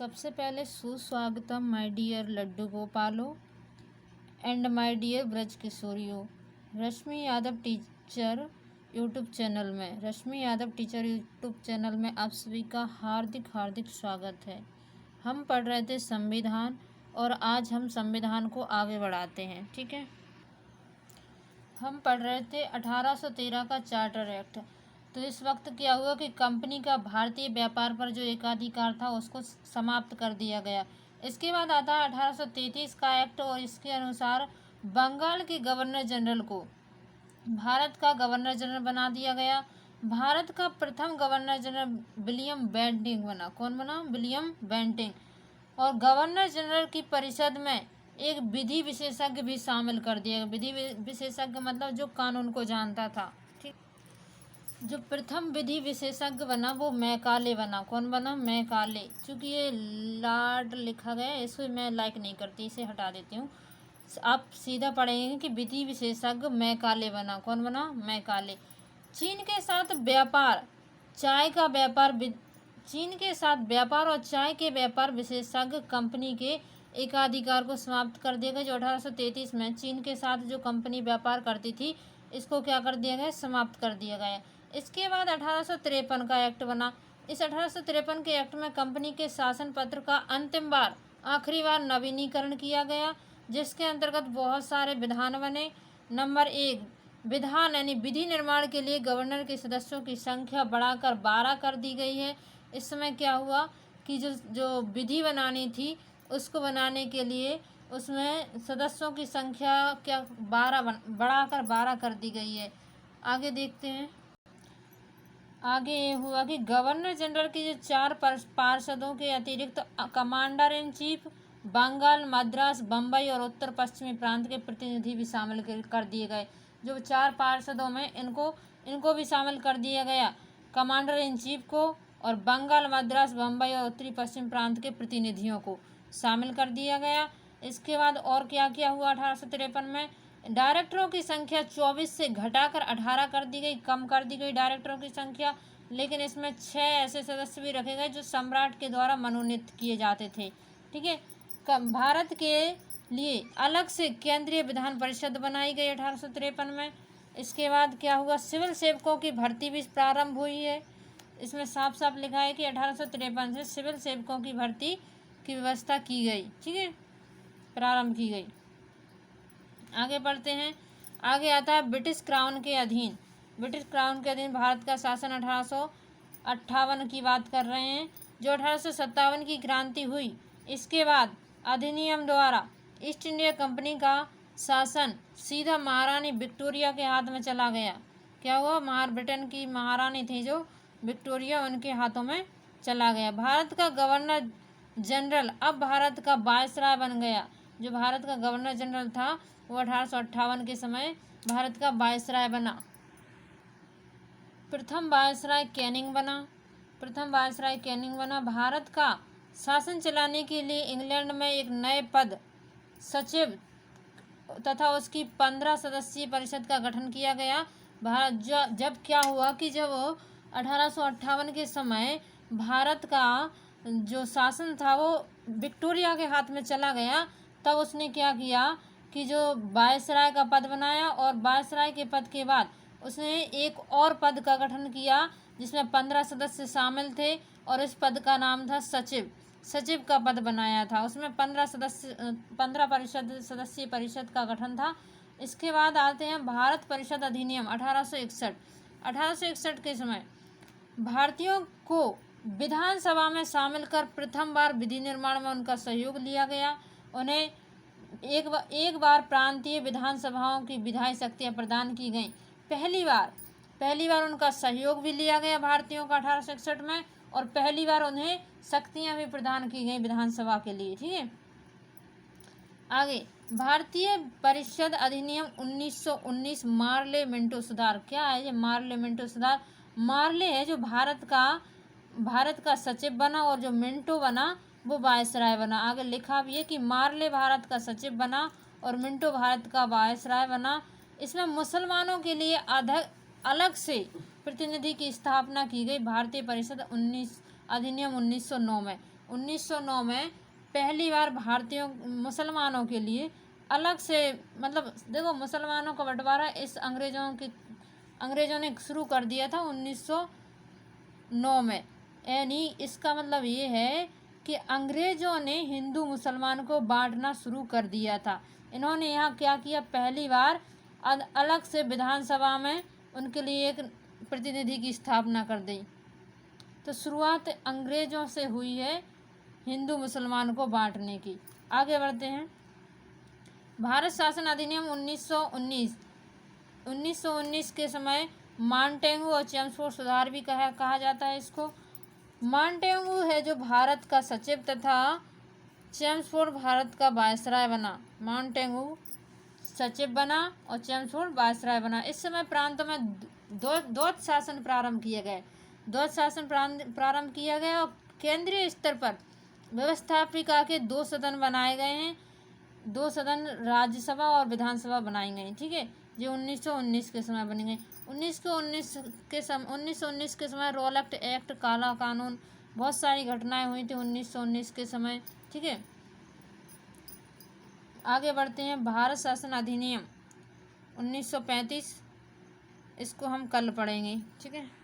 सबसे पहले सुस्वागतम माय डियर लड्डू गोपालो एंड माय डियर ब्रज किशोरियों। Rashmi Yadav teacher YouTube channel में आप सभी का हार्दिक हार्दिक स्वागत है। हम पढ़ रहे थे संविधान और आज हम संविधान को आगे बढ़ाते हैं। ठीक है, हम पढ़ रहे थे 1813 का चार्टर एक्ट। तो इस वक्त क्या हुआ कि कंपनी का भारतीय व्यापार पर जो एकाधिकार था उसको समाप्त कर दिया गया। इसके बाद आता है 1833 का एक्ट और इसके अनुसार बंगाल के गवर्नर जनरल को भारत का गवर्नर जनरल बना दिया गया। भारत का प्रथम गवर्नर जनरल विलियम बेंटिंक बना। कौन बना? William Bentinck. और गवर्नर जनरल की परिषद में एक विधि विशेषज्ञ भी शामिल कर दिया गया। विधि विशेषज्ञ मतलब जो कानून को जानता था। ठीक, जो प्रथम विधि विशेषज्ञ बना वो मैकाले बना। कौन बना? मैकाले। चूंकि ये लॉर्ड लिखा गया है इसको मैं लाइक नहीं करती, इसे हटा देती हूँ। आप सीधा पढ़ेंगे कि विधि विशेषज्ञ मैकाले बना। कौन बना? मैकाले। चीन के साथ व्यापार, चीन के साथ व्यापार और चाय के व्यापार विशेषज्ञ कंपनी के एकाधिकार को समाप्त कर दिया गया। जो 1833 में चीन के साथ जो कंपनी व्यापार करती थी इसको क्या कर दिया गया? समाप्त कर दिया गया। इसके बाद 1853 का एक्ट बना। इस 1853 के एक्ट में कंपनी के शासन पत्र का आखिरी बार नवीनीकरण किया गया, जिसके अंतर्गत बहुत सारे विधान बने। नंबर 1, विधान यानी विधि निर्माण के लिए गवर्नर के सदस्यों की संख्या बढ़ाकर 12 कर दी गई है। इस समय क्या हुआ कि जो विधि बनानी थी उसको बनाने के लिए उसमें सदस्यों की संख्या क्या बढ़ाकर 12 कर दी गई है। आगे देखते हैं। आगे ये हुआ कि गवर्नर जनरल की जो 4 पार्षदों के अतिरिक्त commander in chief Bengal, Madras, Bombay और उत्तर पश्चिमी प्रांत के प्रतिनिधि भी शामिल कर दिए गए। जो 4 पार्षदों में इनको भी शामिल कर दिया गया, कमांडर इन चीफ को, और बंगाल, मद्रास, बम्बई और उत्तरी पश्चिम प्रांत के प्रतिनिधियों को शामिल कर दिया गया। इसके बाद और क्या क्या हुआ 1853 में? डायरेक्टरों की संख्या 24 से घटाकर 18 कर दी गई, कम कर दी गई डायरेक्टरों की संख्या। लेकिन इसमें 6 ऐसे सदस्य भी रखे गए जो सम्राट के द्वारा मनोनीत किए जाते थे। ठीक है, भारत के लिए अलग से केंद्रीय विधान परिषद बनाई गई 1853 में। इसके बाद क्या हुआ? सिविल सेवकों की भर्ती भी प्रारंभ हुई है। इसमें साफ साफ लिखा है कि 1853 से सिविल सेवकों की भर्ती की व्यवस्था की गई। ठीक है, प्रारंभ की गई। आगे बढ़ते हैं। आगे आता है ब्रिटिश क्राउन के अधीन। ब्रिटिश क्राउन के अधीन भारत का शासन 1858 की बात कर रहे हैं। जो 1857 की क्रांति हुई, इसके बाद अधिनियम द्वारा ईस्ट इंडिया कंपनी का शासन सीधा महारानी विक्टोरिया के हाथ में चला गया। क्या हुआ? ब्रिटेन की महारानी थी जो विक्टोरिया, उनके हाथों में चला गया। भारत का गवर्नर जनरल अब भारत का वायसराय बन गया। जो भारत का गवर्नर जनरल था वो 1858 के समय भारत का वायसराय बना। प्रथम वायसराय कैनिंग बना। भारत का शासन चलाने के लिए इंग्लैंड में एक नए पद सचिव तथा उसकी 15 सदस्यीय परिषद का गठन किया गया। जब क्या हुआ कि जब 1858 के समय भारत का जो शासन था वो विक्टोरिया के हाथ में चला गया, तब उसने क्या किया कि जो वायसराय का पद बनाया और वायसराय के पद के बाद उसने एक और पद का गठन किया जिसमें 15 सदस्य शामिल थे और इस पद का नाम था सचिव का पद बनाया था। उसमें 15 सदस्यीय परिषद का गठन था। इसके बाद आते हैं भारत परिषद अधिनियम 1861 के समय भारतीयों को विधानसभा में शामिल कर प्रथम बार विधि निर्माण में उनका सहयोग लिया गया। उन्हें एक बार प्रांतीय विधानसभाओं की विधायी शक्तियाँ प्रदान की गईं। पहली बार उनका सहयोग भी लिया गया भारतीयों का 1861 में, और पहली बार उन्हें शक्तियाँ भी प्रदान की गई विधानसभा के लिए। ठीक है, आगे भारतीय परिषद अधिनियम 1919 मार्ले मिंटो सुधार। क्या है ये मार्ले मिंटो सुधार? मार्ले है जो भारत का सचिव बना और जो मिंटो बना वो वायसराय बना। आगे लिखा भी है कि मार्ले भारत का सचिव बना और मिंटो भारत का वायसराय बना। इसमें मुसलमानों के लिए अलग से प्रतिनिधि की स्थापना की गई। भारतीय परिषद अधिनियम 1909 में 1909 में पहली बार भारतीयों मुसलमानों के लिए अलग से, मतलब देखो मुसलमानों का बंटवारा इस अंग्रेज़ों ने शुरू कर दिया था 1909 में। यानी इसका मतलब ये है कि अंग्रेज़ों ने हिंदू मुसलमान को बांटना शुरू कर दिया था। इन्होंने यहाँ क्या किया, पहली बार अलग से विधानसभा में उनके लिए एक प्रतिनिधि की स्थापना कर दी। तो शुरुआत अंग्रेज़ों से हुई है हिंदू मुसलमान को बांटने की। आगे बढ़ते हैं। भारत शासन अधिनियम 1919 के समय माउंटेगू और चेम्सफोर्ड सुधार भी कहा जाता है इसको। माउंटेगू है जो भारत का सचिव तथा चेम्सफोर्ड भारत का वायसराय बना। माउंटेगू सचिव बना और चेम्सफोर्ड वायसराय बना। इस समय प्रांतों में द्वैत शासन प्रारंभ किया गया और केंद्रीय स्तर पर व्यवस्थापिका के 2 सदन बनाए गए हैं। 2 सदन राज्यसभा और विधानसभा बनाई गई, ठीक है। जो 1919 के समय बनी गई। 1919 के समय रॉलेट एक्ट, काला कानून, बहुत सारी घटनाएं हुई थी 1919 के समय, ठीक है। आगे बढ़ते हैं। भारत शासन अधिनियम 1935, इसको हम कल पढ़ेंगे, ठीक है।